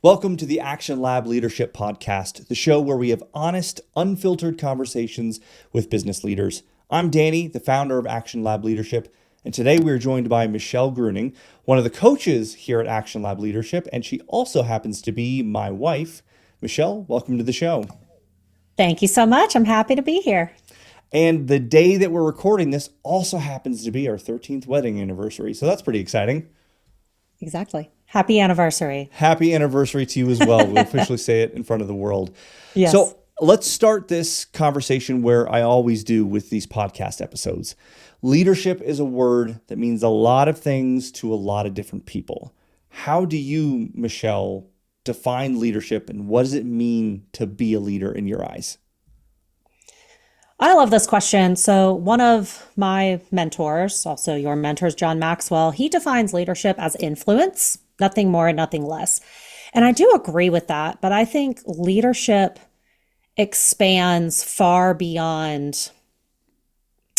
Welcome to the Action Lab Leadership Podcast, the show where we have honest, unfiltered conversations with business leaders. I'm Danny, the founder of Action Lab Leadership, and today we're joined by Michelle Gruening, one of the coaches here at Action Lab Leadership, and she also happens to be my wife. Michelle, welcome to the show. Thank you so much. I'm happy to be here. And the day that we're recording this also happens to be our 13th wedding anniversary, so that's pretty exciting. Exactly. Happy anniversary. Happy anniversary to you as well. We'll officially say it in front of the world. Yes. So let's start this conversation where I always do with these podcast episodes. Leadership is a word that means a lot of things to a lot of different people. How do you, Michelle, define leadership, and what does it mean to be a leader in your eyes? I love this question. So, one of my mentors, also your mentors, John Maxwell, he defines leadership as influence, nothing more, nothing less. And I do agree with that, but I think leadership expands far beyond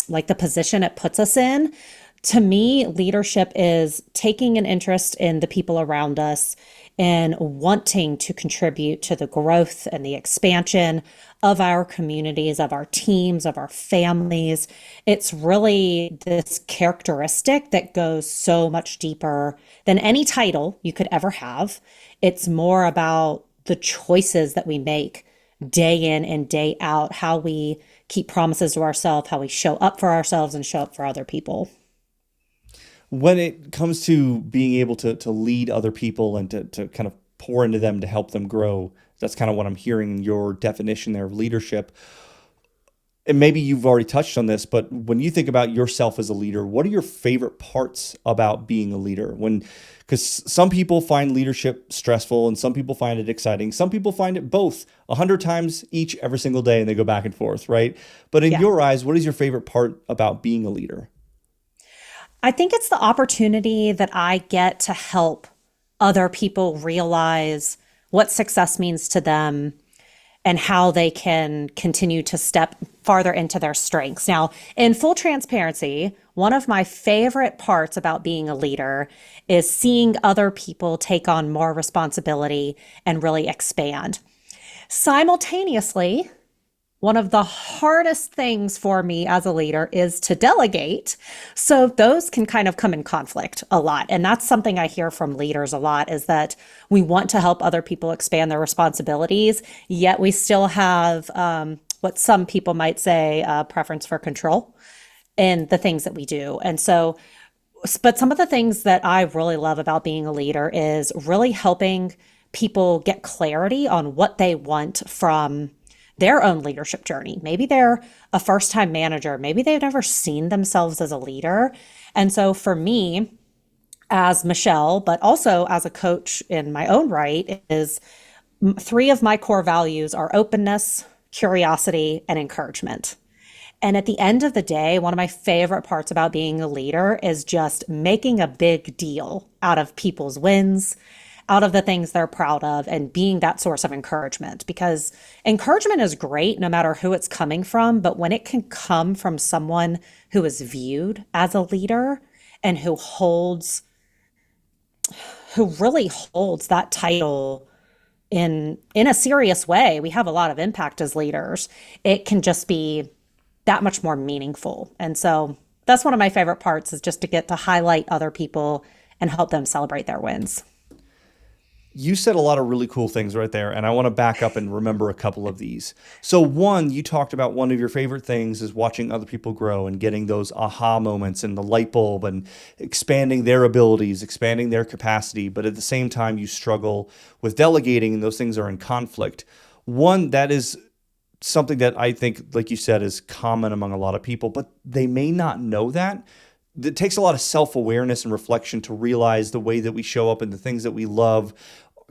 like the position it puts us in. To me, leadership is taking an interest in the people around us and wanting to contribute to the growth and the expansion of our communities, of our teams, of our families. It's really this characteristic that goes so much deeper than any title you could ever have. It's more about the choices that we make day in and day out, how we keep promises to ourselves, how we show up for ourselves and show up for other people. When it comes to being able to lead other people and to kind of pour into them to help them grow, that's kind of what I'm hearing in your definition there of leadership. And maybe you've already touched on this, but when you think about yourself as a leader, what are your favorite parts about being a leader? Because some people find leadership stressful and some people find it exciting. Some people find it both 100 times each every single day and they go back and forth, right? But in your eyes, what is your favorite part about being a leader? I think it's the opportunity that I get to help other people realize what success means to them and how they can continue to step farther into their strengths. Now, in full transparency, one of my favorite parts about being a leader is seeing other people take on more responsibility and really expand. Simultaneously, one of the hardest things for me as a leader is to delegate. So those can kind of come in conflict a lot. And that's something I hear from leaders a lot is that we want to help other people expand their responsibilities, yet we still have what some people might say preference for control in the things that we do. And so, but some of the things that I really love about being a leader is really helping people get clarity on what they want from their own leadership journey. Maybe they're a first-time manager. Maybe they've never seen themselves as a leader. And so for me, as Michelle, but also as a coach in my own right, is three of my core values are openness, curiosity, and encouragement. And at the end of the day, one of my favorite parts about being a leader is just making a big deal out of people's wins, out of the things they're proud of, and being that source of encouragement. Because encouragement is great no matter who it's coming from, but when it can come from someone who is viewed as a leader and who really holds that title in a serious way, we have a lot of impact as leaders. It can just be that much more meaningful. And so that's one of my favorite parts is just to get to highlight other people and help them celebrate their wins. You said a lot of really cool things right there, and I want to back up and remember a couple of these. So one, you talked about one of your favorite things is watching other people grow and getting those aha moments and the light bulb and expanding their abilities, expanding their capacity. But at the same time, you struggle with delegating and those things are in conflict. One, that is something that I think, like you said, is common among a lot of people, but they may not know that. It takes a lot of self-awareness and reflection to realize the way that we show up and the things that we love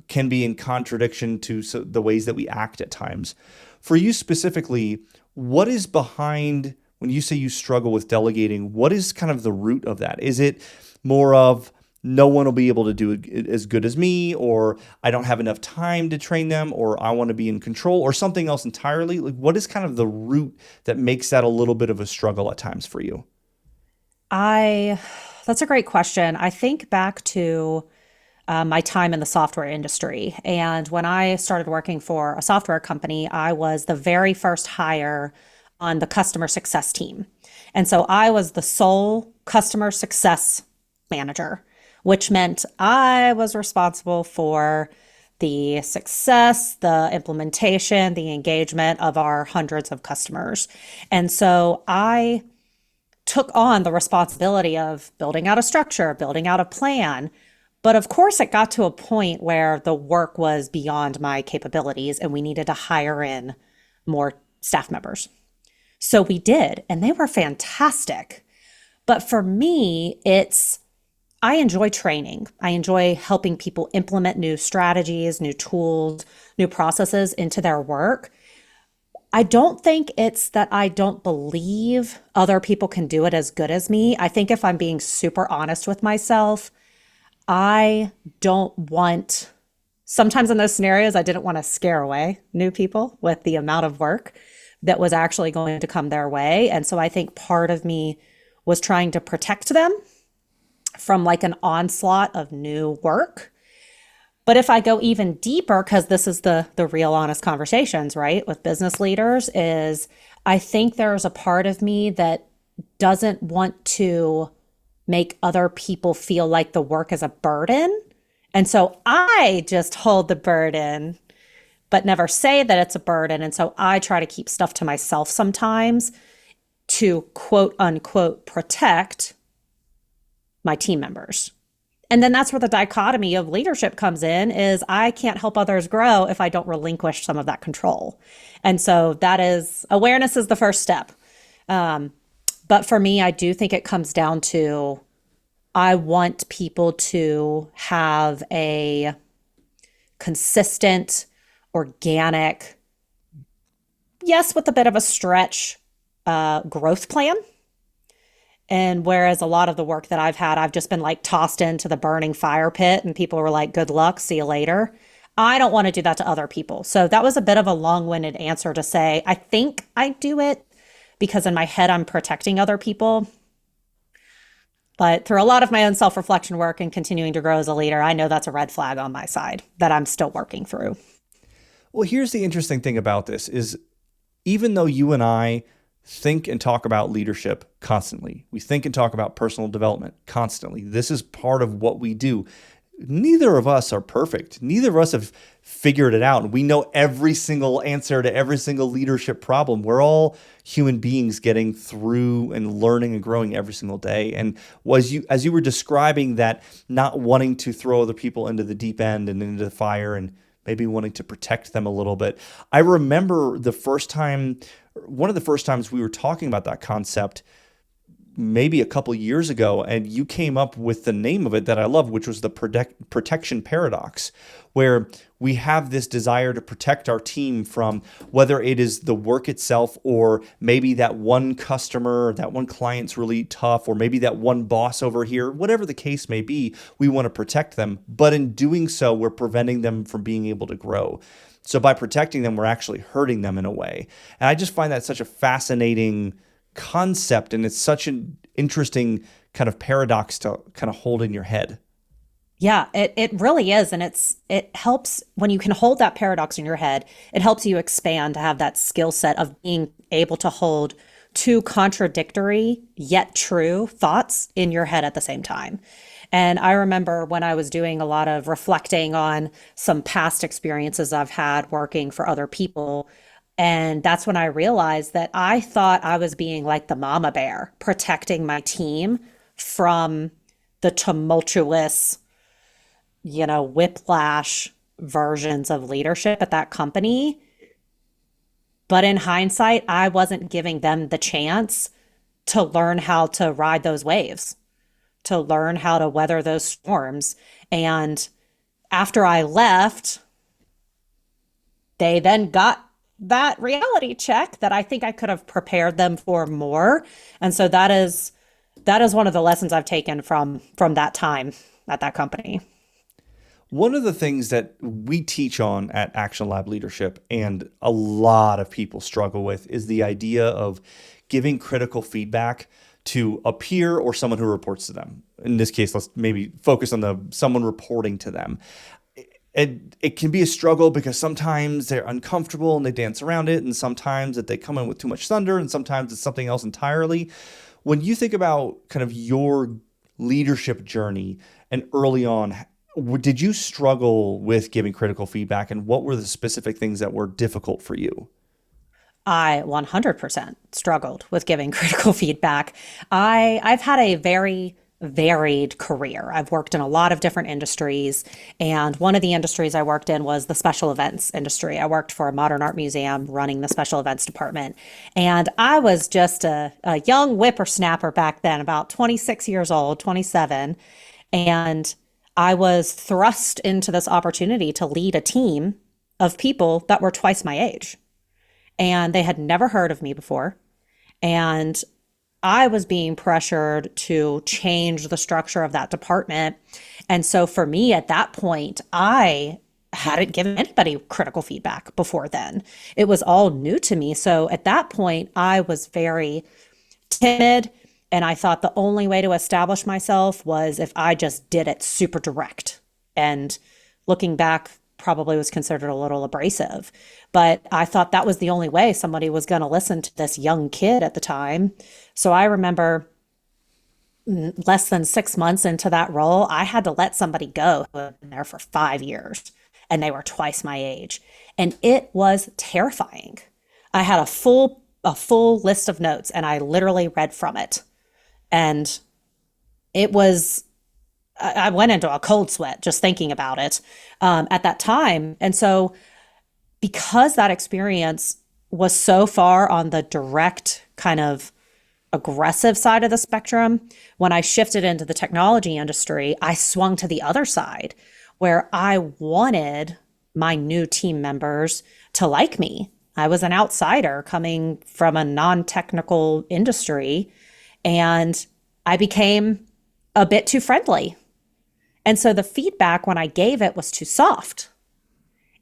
can be in contradiction to the ways that we act at times. For you specifically, what is behind when you say you struggle with delegating? What is kind of the root of that? Is it more of no one will be able to do it as good as me, or I don't have enough time to train them, or I want to be in control, or something else entirely? Like, what is kind of the root that makes that a little bit of a struggle at times for you? That's a great question. I think back to my time in the software industry. And when I started working for a software company, I was the very first hire on the customer success team. And so I was the sole customer success manager, which meant I was responsible for the success, the implementation, the engagement of our hundreds of customers. And so I took on the responsibility of building out a structure, building out a plan. But of course, it got to a point where the work was beyond my capabilities and we needed to hire in more staff members. So we did, and they were fantastic. But for me, I enjoy training. I enjoy helping people implement new strategies, new tools, new processes into their work. I don't think it's that I don't believe other people can do it as good as me. I think if I'm being super honest with myself, I don't want, sometimes in those scenarios, I didn't want to scare away new people with the amount of work that was actually going to come their way. And so I think part of me was trying to protect them from like an onslaught of new work. But if I go even deeper, because this is the real honest conversations, right, with business leaders, is I think there's a part of me that doesn't want to make other people feel like the work is a burden. And so I just hold the burden, but never say that it's a burden. And so I try to keep stuff to myself sometimes to quote unquote protect my team members. And then that's where the dichotomy of leadership comes in is I can't help others grow if I don't relinquish some of that control. And so that is awareness is the first step. But for me, I do think it comes down to I want people to have a consistent, organic, yes, with a bit of a stretch, growth plan. And whereas a lot of the work that I've had, I've just been like tossed into the burning fire pit and people were like, good luck, see you later. I don't want to do that to other people. So that was a bit of a long-winded answer to say, I think I do it because in my head, I'm protecting other people. But through a lot of my own self-reflection work and continuing to grow as a leader, I know that's a red flag on my side that I'm still working through. Well, here's the interesting thing about this is even though you and I think and talk about leadership constantly, we think and talk about personal development constantly. This is part of what we do. Neither of us are perfect. Neither of us have figured it out. We know every single answer to every single leadership problem. We're all human beings getting through and learning and growing every single day. And as you were describing that, not wanting to throw other people into the deep end and into the fire and maybe wanting to protect them a little bit. I remember one of the first times we were talking about that concept, maybe a couple years ago, and you came up with the name of it that I love, which was the protection paradox, where we have this desire to protect our team from whether it is the work itself or maybe that one customer, that one client's really tough, or maybe that one boss over here, whatever the case may be, we want to protect them. But in doing so, we're preventing them from being able to grow. So by protecting them, we're actually hurting them in a way. And I just find that such a fascinating concept, and it's such an interesting kind of paradox to kind of hold in your head. Yeah, it really is. And it helps when you can hold that paradox in your head, it helps you expand to have that skill set of being able to hold two contradictory yet true thoughts in your head at the same time. And I remember when I was doing a lot of reflecting on some past experiences I've had working for other people. And that's when I realized that I thought I was being like the mama bear, protecting my team from the tumultuous, whiplash versions of leadership at that company. But in hindsight, I wasn't giving them the chance to learn how to ride those waves, to learn how to weather those storms. And after I left, they then got that reality check that I think I could have prepared them for more. And so that is one of the lessons I've taken from that time at that company. One of the things that we teach on at Action Lab Leadership, and a lot of people struggle with, is the idea of giving critical feedback to a peer or someone who reports to them. In this case, let's maybe focus on the someone reporting to them. It can be a struggle because sometimes they're uncomfortable and they dance around it, and sometimes that they come in with too much thunder, and sometimes it's something else entirely. When you think about kind of your leadership journey and early on, did you struggle with giving critical feedback, and what were the specific things that were difficult for you? I 100% struggled with giving critical feedback. I've had a very varied career. I've worked in a lot of different industries, and one of the industries I worked in was the special events industry. I worked for a modern art museum running the special events department, and I was just a young whippersnapper back then, about 26 years old, 27, and I was thrust into this opportunity to lead a team of people that were twice my age, and they had never heard of me before. And I was being pressured to change the structure of that department. And so for me at that point, I hadn't given anybody critical feedback before then. It was all new to me. So at that point, I was very timid. And I thought the only way to establish myself was if I just did it super direct. And looking back, probably was considered a little abrasive. But I thought that was the only way somebody was going to listen to this young kid at the time. So I remember less than 6 months into that role, I had to let somebody go who had been there for 5 years, and they were twice my age. And it was terrifying. I had a full list of notes, and I literally read from it. And it was, I went into a cold sweat just thinking about it at that time. And so because that experience was so far on the direct kind of aggressive side of the spectrum, when I shifted into the technology industry, I swung to the other side where I wanted my new team members to like me. I was an outsider coming from a non-technical industry, and I became a bit too friendly. And so the feedback when I gave it was too soft,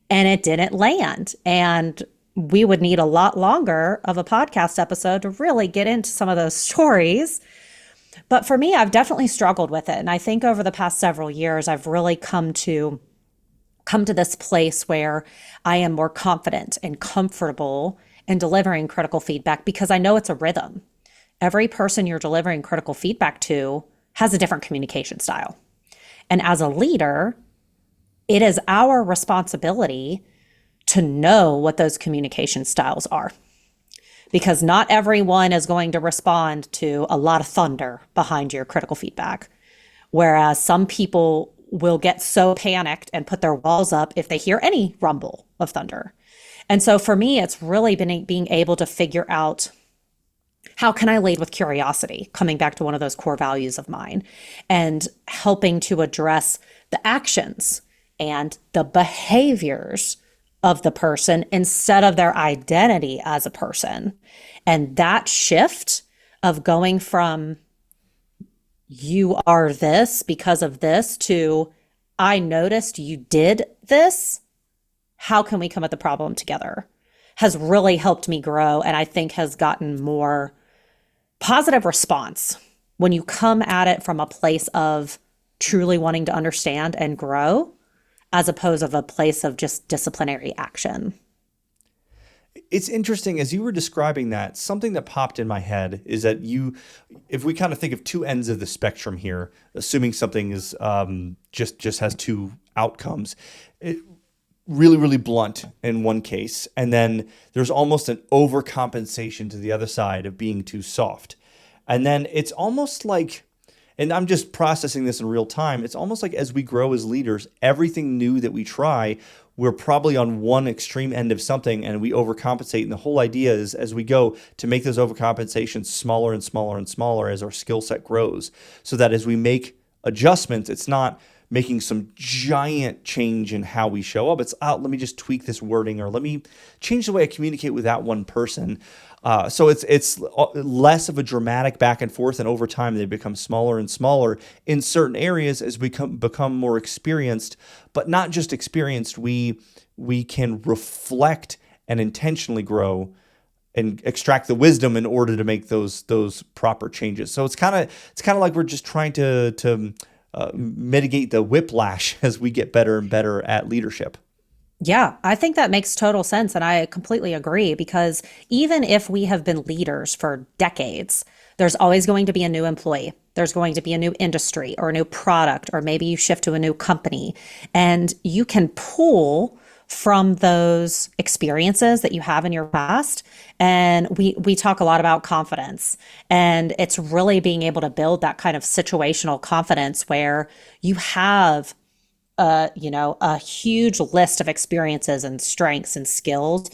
and it didn't land. And we would need a lot longer of a podcast episode to really get into some of those stories. But for me, I've definitely struggled with it. And I think over the past several years, I've really come to this place where I am more confident and comfortable in delivering critical feedback because I know it's a rhythm. Every person you're delivering critical feedback to has a different communication style. And as a leader, it is our responsibility to know what those communication styles are, because not everyone is going to respond to a lot of thunder behind your critical feedback. Whereas some people will get so panicked and put their walls up if they hear any rumble of thunder. And so for me, it's really been being able to figure out, how can I lead with curiosity? Coming back to one of those core values of mine, and helping to address the actions and the behaviors of the person instead of their identity as a person. And that shift of going from you are this because of this to I noticed you did this, how can we come at the problem together, has really helped me grow, and I think has gotten more positive response when you come at it from a place of truly wanting to understand and grow, as opposed of a place of just disciplinary action. It's interesting as you were describing that, something that popped in my head is that if we kind of think of two ends of the spectrum here, assuming something is just has two outcomes, really, really blunt in one case, and then there's almost an overcompensation to the other side of being too soft. And then it's almost like, and I'm just processing this in real time, it's almost like as we grow as leaders, everything new that we try, we're probably on one extreme end of something and we overcompensate. And the whole idea is as we go to make those overcompensations smaller and smaller and smaller as our skill set grows, so that as we make adjustments, it's not making some giant change in how we show up. It's let me just tweak this wording, or let me change the way I communicate with that one person. So it's less of a dramatic back and forth, and over time they become smaller and smaller in certain areas as we become more experienced. But not just experienced, we can reflect and intentionally grow and extract the wisdom in order to make those proper changes. So it's kind of like we're just trying to mitigate the whiplash as we get better and better at leadership. Yeah, I think that makes total sense. And I completely agree because even if we have been leaders for decades, there's always going to be a new employee. There's going to be a new industry or a new product, or maybe you shift to a new company. And you can pull from those experiences that you have in your past. And we talk a lot about confidence. And it's really being able to build that kind of situational confidence where you have a huge list of experiences and strengths and skills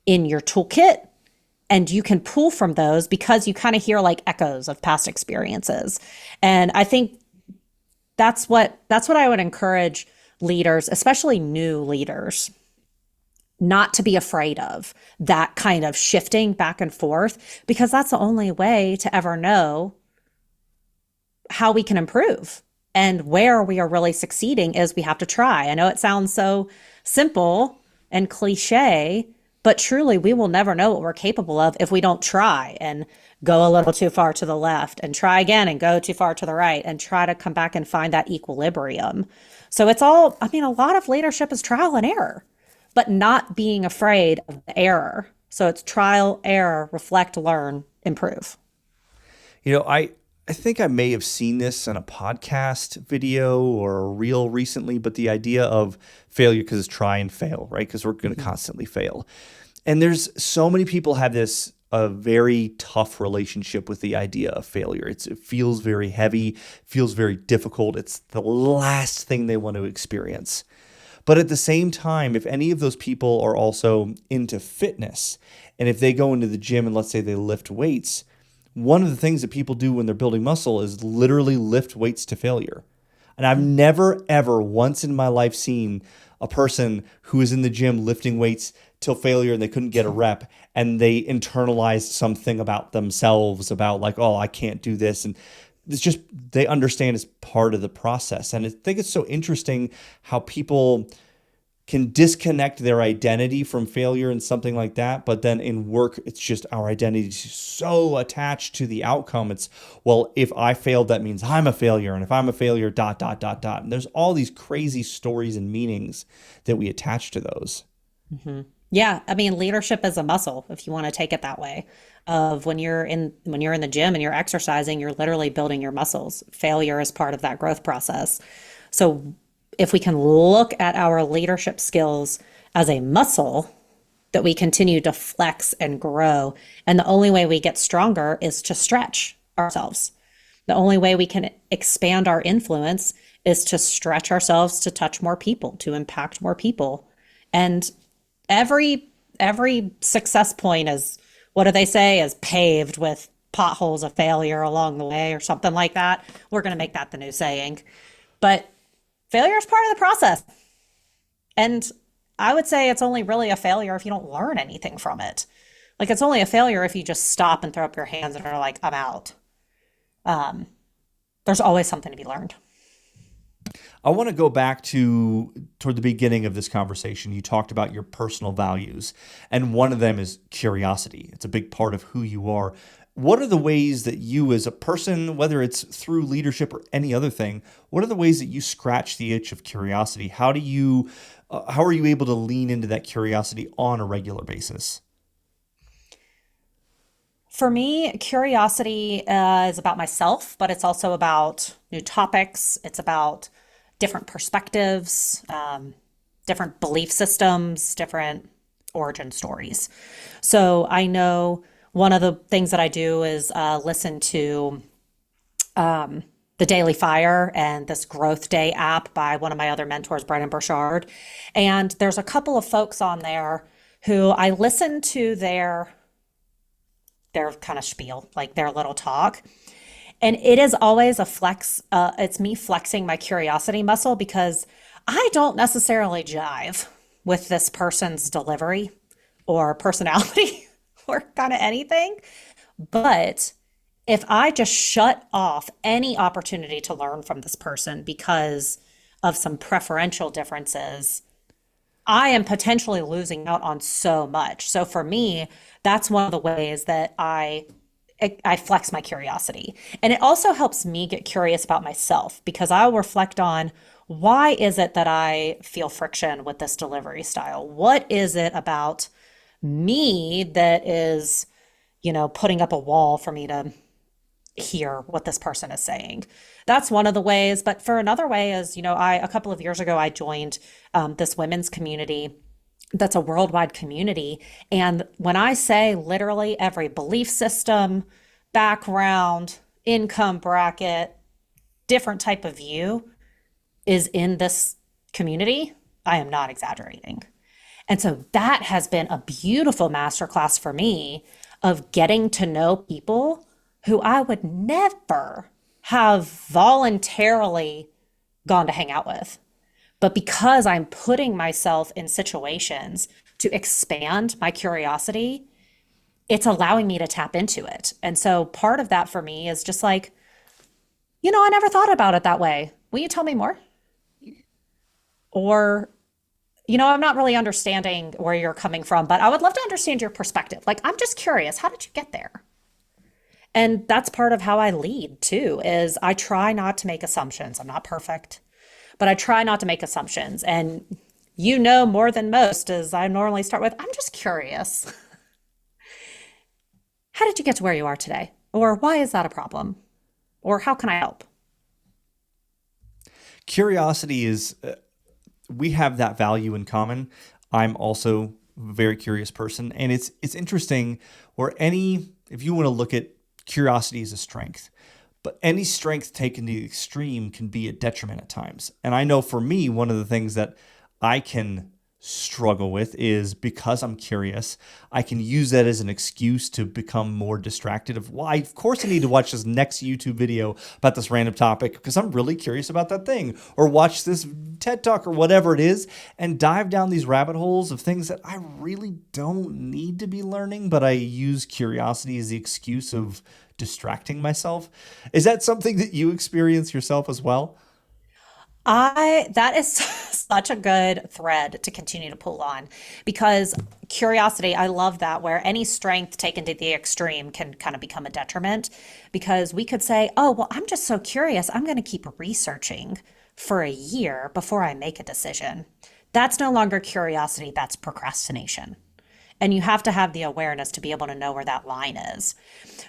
in your toolkit. And you can pull from those because you kind of hear like echoes of past experiences. And I think that's what I would encourage leaders, especially new leaders, not to be afraid of that kind of shifting back and forth, because that's the only way to ever know how we can improve. And where we are really succeeding is we have to try. I know it sounds so simple and cliche, but truly we will never know what we're capable of if we don't try and go a little too far to the left and try again and go too far to the right and try to come back and find that equilibrium. So it's all, I mean, a lot of leadership is trial and error, but not being afraid of the error. So it's trial, error, reflect, learn, improve. I think I may have seen this in a podcast video or a reel recently, but the idea of failure because it's try and fail, right? Because we're going to constantly fail. And there's so many people have this a very tough relationship with the idea of failure. It feels very heavy, feels very difficult. It's the last thing they want to experience. But at the same time, if any of those people are also into fitness, and if they go into the gym and let's say they lift weights, one of the things that people do when they're building muscle is literally lift weights to failure. And I've never, ever once in my life seen a person who is in the gym lifting weights till failure and they couldn't get a rep and they internalized something about themselves about like, oh, I can't do this. And it's just, they understand it's part of the process. And I think it's so interesting how people can disconnect their identity from failure and something like that. But then in work, it's just our identity is so attached to the outcome. It's, well, if I failed, that means I'm a failure. And if I'm a failure, dot, dot, dot, dot. And there's all these crazy stories and meanings that we attach to those. Yeah, I mean, leadership is a muscle, if you want to take it that way. Of when you're in the gym and you're exercising, you're literally building your muscles. Failure is part of that growth process. So if we can look at our leadership skills as a muscle that we continue to flex and grow, and the only way we get stronger is to stretch ourselves. The only way we can expand our influence is to stretch ourselves to touch more people, to impact more people. And every success point is, what do they say, is paved with potholes of failure along the way or something like that. We're going to make that the new saying. But failure is part of the process. And I would say it's only really a failure if you don't learn anything from it. Like it's only a failure if you just stop and throw up your hands and are like, I'm out. There's always something to be learned. I want to go back toward the beginning of this conversation. You talked about your personal values, and one of them is curiosity. It's a big part of who you are. What are the ways that you as a person, whether it's through leadership or any other thing, what are the ways that you scratch the itch of curiosity? How are you able to lean into that curiosity on a regular basis? For me, curiosity is about myself, but it's also about new topics. It's about different perspectives, different belief systems, different origin stories. So I know one of the things that I do is listen to the Daily Fire and this Growth Day app by one of my other mentors, Brennan Burchard. And there's a couple of folks on there who I listen to their kind of spiel, like their little talk. And it is always a flex. It's me flexing my curiosity muscle because I don't necessarily jive with this person's delivery or personality or kind of anything. But if I just shut off any opportunity to learn from this person because of some preferential differences, I am potentially losing out on so much. So for me, that's one of the ways that I flex my curiosity. And it also helps me get curious about myself because I'll reflect on why is it that I feel friction with this delivery style? What is it about me that is, putting up a wall for me to hear what this person is saying? That's one of the ways. But for another way is, a couple of years ago, I joined this women's community that's a worldwide community. And when I say literally every belief system, background, income bracket, different type of view is in this community, I am not exaggerating. And so that has been a beautiful masterclass for me of getting to know people who I would never have voluntarily gone to hang out with. But because I'm putting myself in situations to expand my curiosity, it's allowing me to tap into it. And so part of that for me is just like, I never thought about it that way. Will you tell me more? Or, I'm not really understanding where you're coming from, but I would love to understand your perspective. Like, I'm just curious, how did you get there? And that's part of how I lead too, is I try not to make assumptions. I'm not perfect, but I try not to make assumptions. And more than most, as I normally start with, I'm just curious. How did you get to where you are today? Or why is that a problem? Or how can I help? Curiosity is, we have that value in common. I'm also a very curious person. And it's interesting if you want to look at curiosity as a strength, but any strength taken to the extreme can be a detriment at times. And I know for me, one of the things that I can struggle with is because I'm curious, I can use that as an excuse to become more distracted of why, of course I need to watch this next YouTube video about this random topic because I'm really curious about that thing, or watch this TED Talk or whatever it is, and dive down these rabbit holes of things that I really don't need to be learning, but I use curiosity as the excuse of distracting myself. Is that something that you experience yourself as well? That is such a good thread to continue to pull on because curiosity, I love that where any strength taken to the extreme can kind of become a detriment because we could say, oh, well, I'm just so curious. I'm going to keep researching for a year before I make a decision. That's no longer curiosity, that's procrastination. And you have to have the awareness to be able to know where that line is.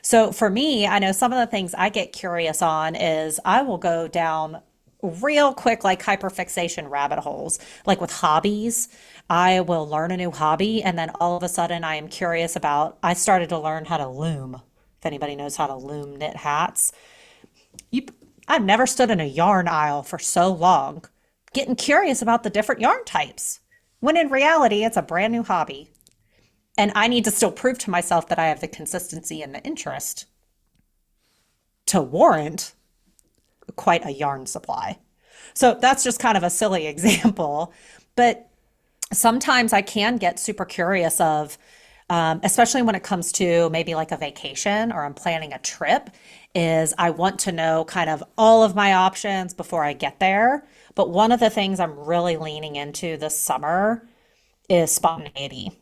So for me, I know some of the things I get curious on is I will go down real quick, like hyper-fixation rabbit holes, like with hobbies. I will learn a new hobby, and then all of a sudden I started to learn how to loom. If anybody knows how to loom knit hats, you, I've never stood in a yarn aisle for so long, getting curious about the different yarn types, when in reality, it's a brand new hobby. And I need to still prove to myself that I have the consistency and the interest to warrant quite a yarn supply. So that's just kind of a silly example. But sometimes I can get super curious especially when it comes to maybe like a vacation or I'm planning a trip, is I want to know kind of all of my options before I get there. But one of the things I'm really leaning into this summer is spontaneity,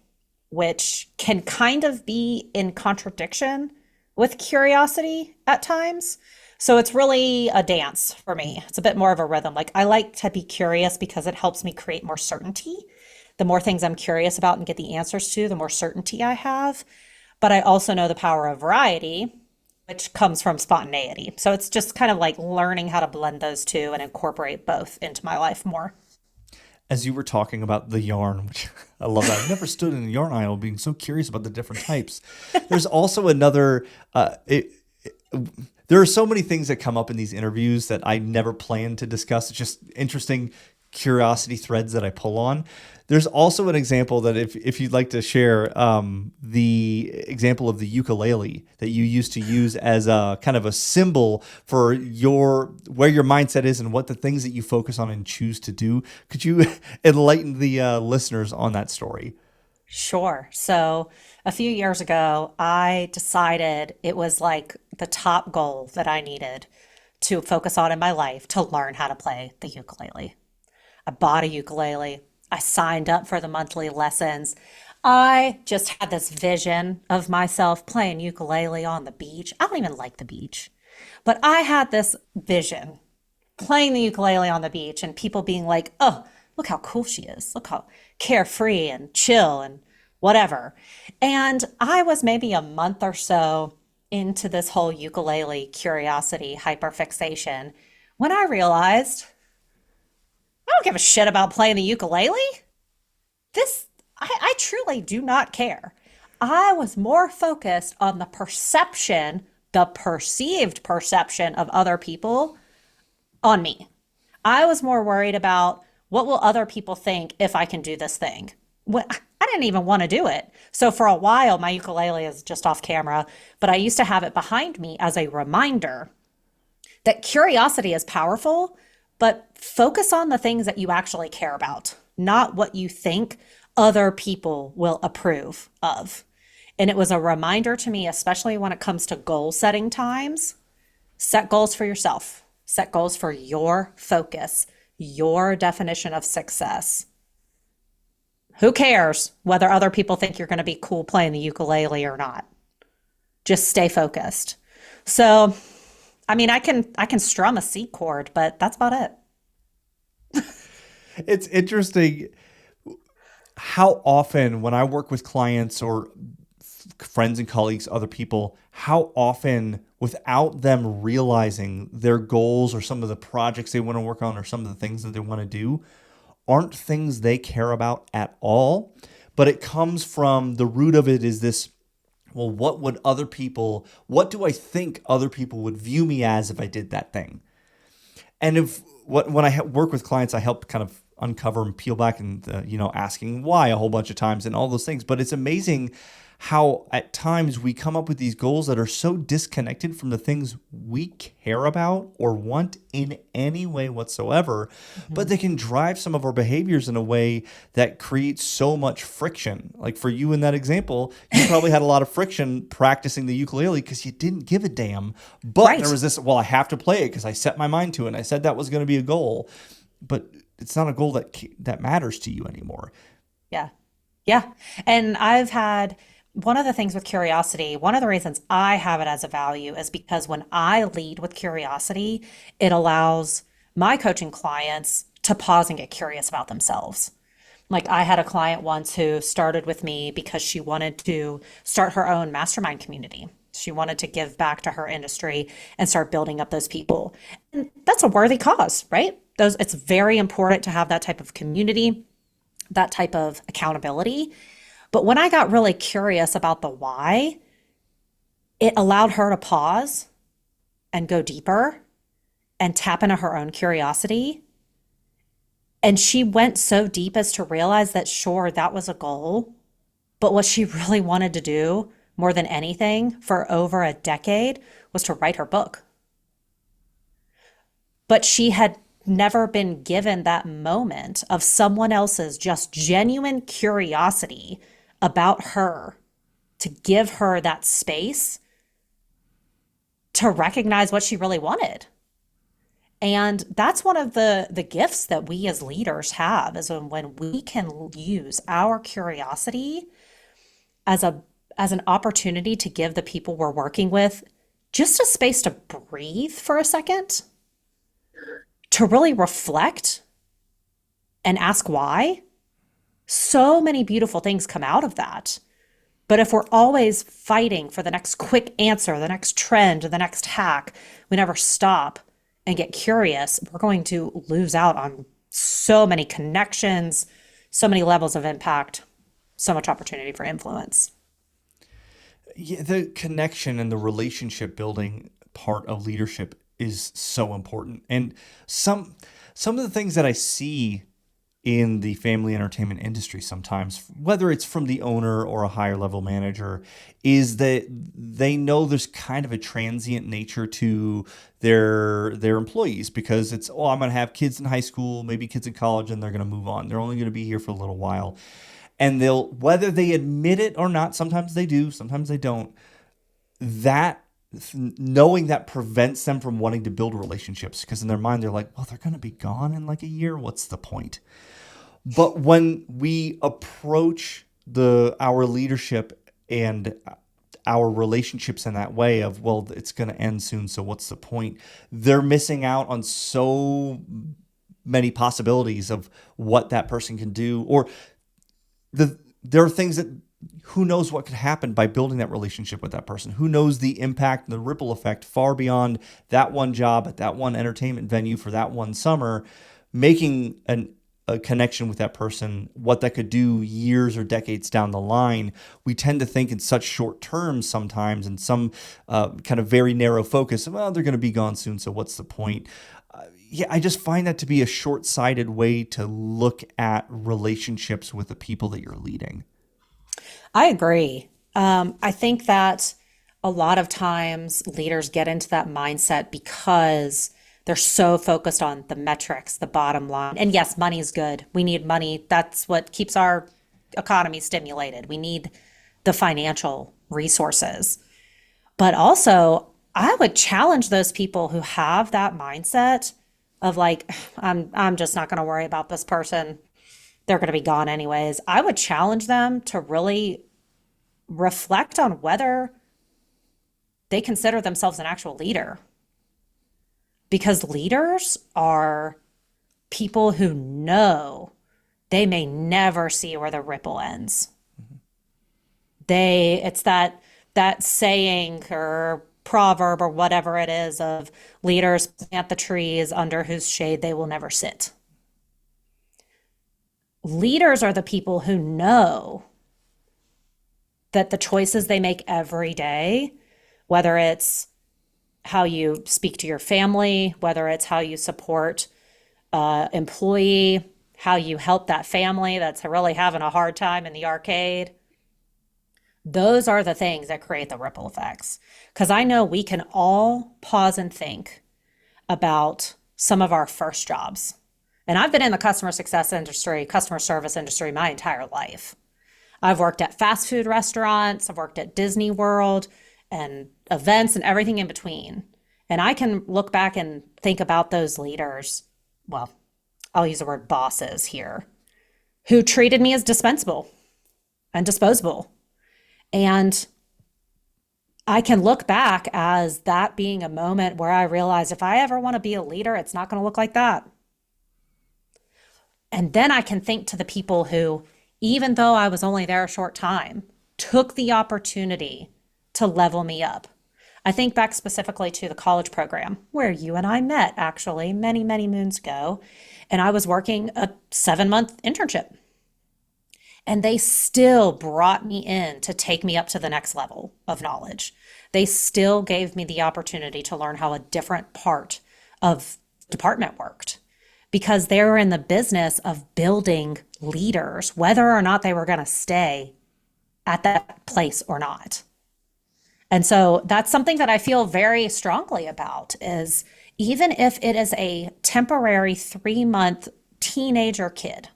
which can kind of be in contradiction with curiosity at times. So it's really a dance for me. It's a bit more of a rhythm. Like I like to be curious because it helps me create more certainty. The more things I'm curious about and get the answers to, the more certainty I have. But I also know the power of variety, which comes from spontaneity. So it's just kind of like learning how to blend those two and incorporate both into my life more. As you were talking about the yarn, which I love that. I've never stood in a yarn aisle being so curious about the different types. There's also another, there are so many things that come up in these interviews that I never planned to discuss. It's just interesting curiosity threads that I pull on. There's also an example that if you'd like to share, the example of the ukulele that you used to use as a kind of a symbol for where your mindset is and what the things that you focus on and choose to do. Could you enlighten the listeners on that story? Sure. So a few years ago, I decided it was like the top goal that I needed to focus on in my life to learn how to play the ukulele. I bought a ukulele. I signed up for the monthly lessons. I just had this vision of myself playing ukulele on the beach. I don't even like the beach, but I had this vision playing the ukulele on the beach and people being like, oh, look how cool she is. Look how carefree and chill and whatever. And I was maybe a month or so into this whole ukulele curiosity hyperfixation when I realized I don't give a shit about playing the ukulele. I truly do not care. I was more focused on the perception, the perceived perception of other people on me. I was more worried about what will other people think if I can do this thing. I didn't even want to do it. So for a while, my ukulele is just off camera, but I used to have it behind me as a reminder that curiosity is powerful, but focus on the things that you actually care about, not what you think other people will approve of. And it was a reminder to me, especially when it comes to goal setting times, set goals for yourself, set goals for your focus, your definition of success. Who cares whether other people think you're going to be cool playing the ukulele or not? Just stay focused. So, I mean, I can strum a C chord, but that's about it. It's interesting how often when I work with clients or friends and colleagues, other people, how often without them realizing their goals or some of the projects they want to work on or some of the things that they want to do aren't things they care about at all. But it comes from the root of it is this, well, what do I think other people would view me as if I did that thing? And when I work with clients, I help kind of uncover and peel back and asking why a whole bunch of times and all those things. But it's amazing how at times we come up with these goals that are so disconnected from the things we care about or want in any way whatsoever, but they can drive some of our behaviors in a way that creates so much friction. Like for you in that example, you probably had a lot of friction practicing the ukulele because you didn't give a damn. But there Right. was this, well, I have to play it because I set my mind to it and I said that was going to be a goal. But it's not a goal that matters to you anymore. Yeah. Yeah. And I've had one of the things with curiosity, one of the reasons I have it as a value is because when I lead with curiosity, it allows my coaching clients to pause and get curious about themselves. Like I had a client once who started with me because she wanted to start her own mastermind community. She wanted to give back to her industry and start building up those people. And that's a worthy cause, right? It's very important to have that type of community, that type of accountability. But when I got really curious about the why, it allowed her to pause and go deeper and tap into her own curiosity. And she went so deep as to realize that, sure, that was a goal. But what she really wanted to do more than anything for over a decade was to write her book. But she had never been given that moment of someone else's just genuine curiosity about her to give her that space to recognize what she really wanted. And that's one of the gifts that we as leaders have is when we can use our curiosity as an opportunity to give the people we're working with just a space to breathe for a second, to really reflect and ask why. So many beautiful things come out of that. But if we're always fighting for the next quick answer, the next trend, or the next hack, we never stop and get curious, we're going to lose out on so many connections, so many levels of impact, so much opportunity for influence. Yeah, the connection and the relationship building part of leadership is so important. And some of the things that I see in the family entertainment industry sometimes, whether it's from the owner or a higher level manager, is that they know there's kind of a transient nature to their employees because it's, oh, I'm going to have kids in high school, maybe kids in college, and they're going to move on. They're only going to be here for a little while. And they'll, whether they admit it or not, sometimes they do, sometimes they don't, that knowing that prevents them from wanting to build relationships because in their mind they're like, well, they're going to be gone in like a year. What's the point? But when we approach our leadership and our relationships in that way of, well, it's going to end soon, so what's the point? They're missing out on so many possibilities of what that person can do, or there are things that who knows what could happen by building that relationship with that person. Who knows the impact and the ripple effect far beyond that one job at that one entertainment venue for that one summer, making a connection with that person, what that could do years or decades down the line. We tend to think in such short terms sometimes, and some kind of very narrow focus. Well, they're going to be gone soon, so what's the point? Yeah, I just find that to be a short-sighted way to look at relationships with the people that you're leading. I agree. I think that a lot of times leaders get into that mindset because they're so focused on the metrics, the bottom line. And yes, money is good. We need money. That's what keeps our economy stimulated. We need the financial resources. But also, I would challenge those people who have that mindset of like, I'm just not going to worry about this person. They're going to be gone anyways. I would challenge them to really reflect on whether they consider themselves an actual leader. Because leaders are people who know they may never see where the ripple ends. It's that saying or proverb or whatever it is of leaders plant the trees under whose shade they will never sit. Leaders are the people who know that the choices they make every day, whether it's how you speak to your family, whether it's how you support employee, how you help that family that's really having a hard time in the arcade, those are the things that create the ripple effects. Because I know we can all pause and think about some of our first jobs. And I've been in the customer success industry, customer service industry my entire life. I've worked at fast food restaurants, I've worked at Disney World and events and everything in between. And I can look back and think about those leaders, well, I'll use the word bosses here, who treated me as dispensable and disposable. And I can look back as that being a moment where I realized if I ever want to be a leader, it's not going to look like that. And then I can think to the people who, even though I was only there a short time, took the opportunity to level me up. I think back specifically to the college program where you and I met actually many, many moons ago. And I was working a 7-month internship. And they still brought me in to take me up to the next level of knowledge. They still gave me the opportunity to learn how a different part of the department worked because they were in the business of building leaders, whether or not they were going to stay at that place or not. And so that's something that I feel very strongly about is even if it is a temporary 3-month teenager kid,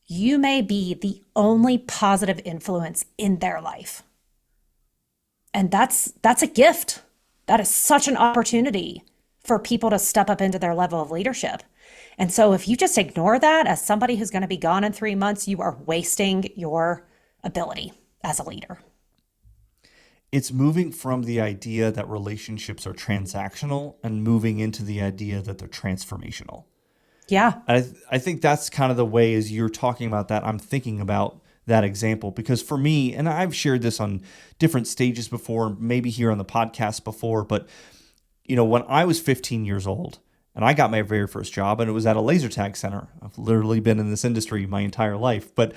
you may be the only positive influence in their life. And that's a gift. That is such an opportunity for people to step up into their level of leadership. And so if you just ignore that as somebody who's going to be gone in 3 months, you are wasting your ability as a leader. It's moving from the idea that relationships are transactional and moving into the idea that they're transformational. Yeah. I think that's kind of the way as you're talking about that, I'm thinking about that example. Because for me, and I've shared this on different stages before, maybe here on the podcast before, but when I was 15 years old and I got my very first job and it was at a laser tag center. I've literally been in this industry my entire life. But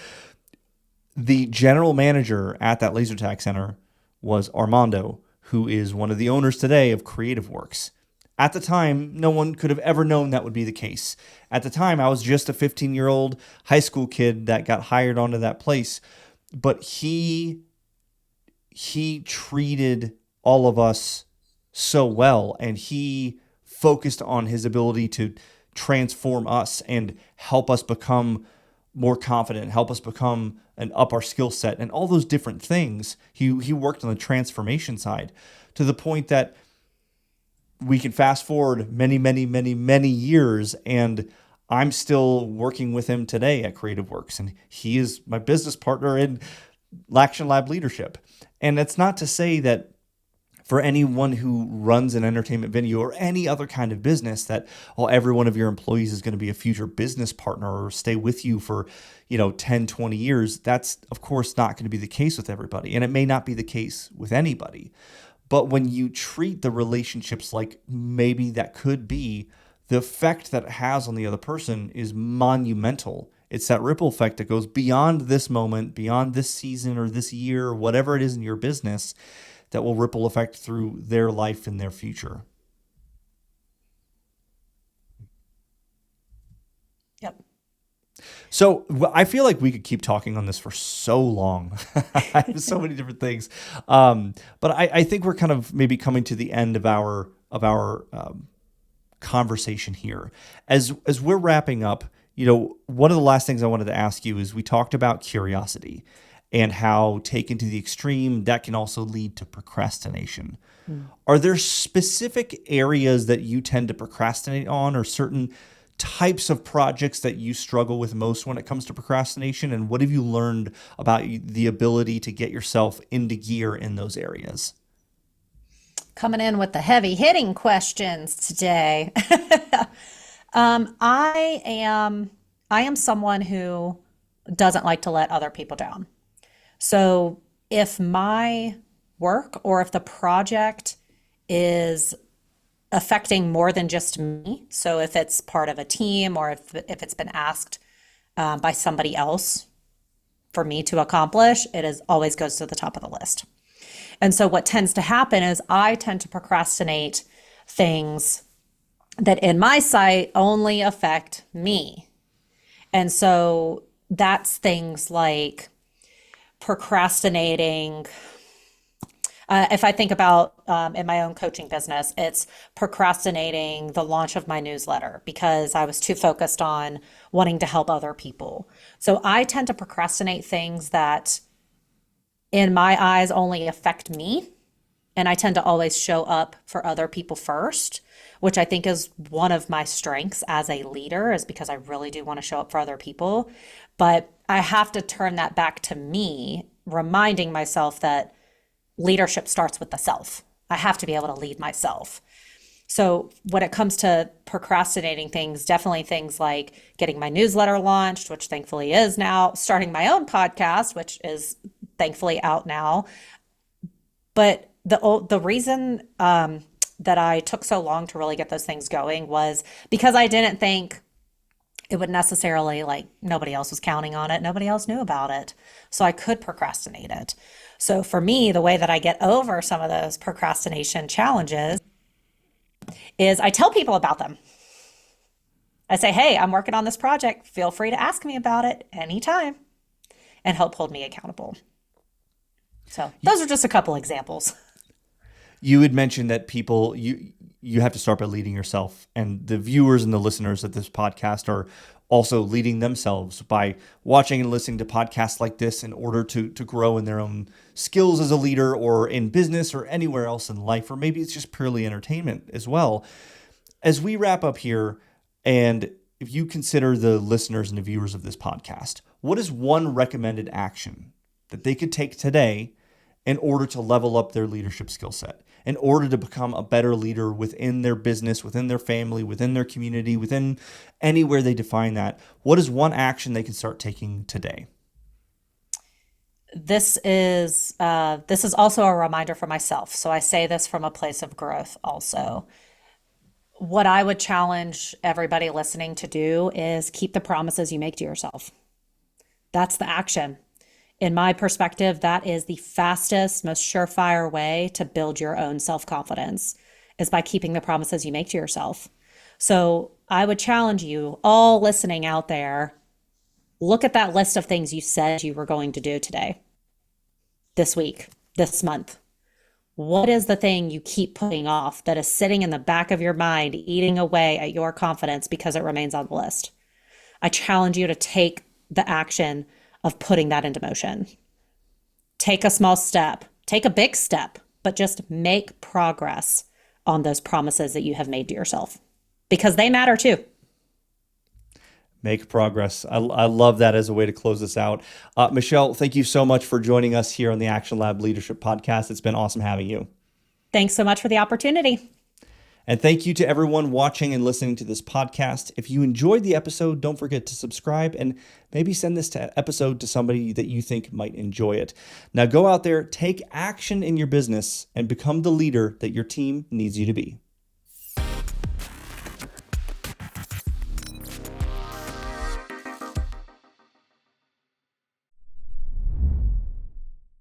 the general manager at that laser tag center was Armando, who is one of the owners today of Creative Works. At the time, no one could have ever known that would be the case. At the time, I was just a 15-year-old high school kid that got hired onto that place. But he treated all of us so well, and he focused on his ability to transform us and help us become more confident, help us become and up our skill set and all those different things. He worked on the transformation side to the point that we can fast forward many, many, many, many years, and I'm still working with him today at Creative Works, and he is my business partner in Action Lab leadership. And that's not to say that for anyone who runs an entertainment venue or any other kind of business that, well, every one of your employees is going to be a future business partner or stay with you for, 10, 20 years. That's, of course, not going to be the case with everybody. And it may not be the case with anybody. But when you treat the relationships like maybe that could be, the effect that it has on the other person is monumental. It's that ripple effect that goes beyond this moment, beyond this season or this year or whatever it is in your business, that will ripple effect through their life and their future. Yep. So I feel like we could keep talking on this for so long. I have so many different things. But I think we're kind of maybe coming to the end of our conversation here. As we're wrapping up, one of the last things I wanted to ask you is we talked about curiosity and how taken to the extreme, that can also lead to procrastination. Are there specific areas that you tend to procrastinate on, or certain types of projects that you struggle with most when it comes to procrastination? And what have you learned about the ability to get yourself into gear in those areas? Coming in with the heavy hitting questions today. I am someone who doesn't like to let other people down. So if my work or if the project is affecting more than just me, so if it's part of a team or if it's been asked by somebody else for me to accomplish, it is always goes to the top of the list. And so what tends to happen is I tend to procrastinate things that in my sight only affect me. And so that's things like procrastinating. If I think about in my own coaching business, it's procrastinating the launch of my newsletter because I was too focused on wanting to help other people. So I tend to procrastinate things that in my eyes only affect me. And I tend to always show up for other people first, which I think is one of my strengths as a leader, is because I really do want to show up for other people. But I have to turn that back to me, reminding myself that leadership starts with the self. I have to be able to lead myself. So when it comes to procrastinating things, definitely things like getting my newsletter launched, which thankfully is now, starting my own podcast, which is thankfully out now. But the reason that I took so long to really get those things going was because I didn't think it would necessarily, like, nobody else was counting on it. Nobody else knew about it. So I could procrastinate it. So for me, the way that I get over some of those procrastination challenges is I tell people about them. I say, hey, I'm working on this project. Feel free to ask me about it anytime, and help hold me accountable. So those are just a couple examples. You had mentioned that people, you have to start by leading yourself, and the viewers and the listeners of this podcast are also leading themselves by watching and listening to podcasts like this in order to grow in their own skills as a leader, or in business, or anywhere else in life, or maybe it's just purely entertainment as well. As we wrap up here, and if you consider the listeners and the viewers of this podcast, what is one recommended action that they could take today in order to level up their leadership skill set, in order to become a better leader within their business, within their family, within their community, within anywhere they define that? What is one action they can start taking today? This is also a reminder for myself. So I say this from a place of growth also. What I would challenge everybody listening to do is keep the promises you make to yourself. That's the action. In my perspective, that is the fastest, most surefire way to build your own self-confidence, is by keeping the promises you make to yourself. So I would challenge you all listening out there, look at that list of things you said you were going to do today, this week, this month. What is the thing you keep putting off that is sitting in the back of your mind, eating away at your confidence because it remains on the list? I challenge you to take the action of putting that into motion. Take a small step, take a big step, but just make progress on those promises that you have made to yourself, because they matter too. Make progress. I love that as a way to close this out. Michelle, thank you so much for joining us here on the Action Lab Leadership Podcast. It's been awesome having you. Thanks so much for the opportunity. And thank you to everyone watching and listening to this podcast. If you enjoyed the episode, don't forget to subscribe and maybe send this episode to somebody that you think might enjoy it. Now go out there, take action in your business, and become the leader that your team needs you to be.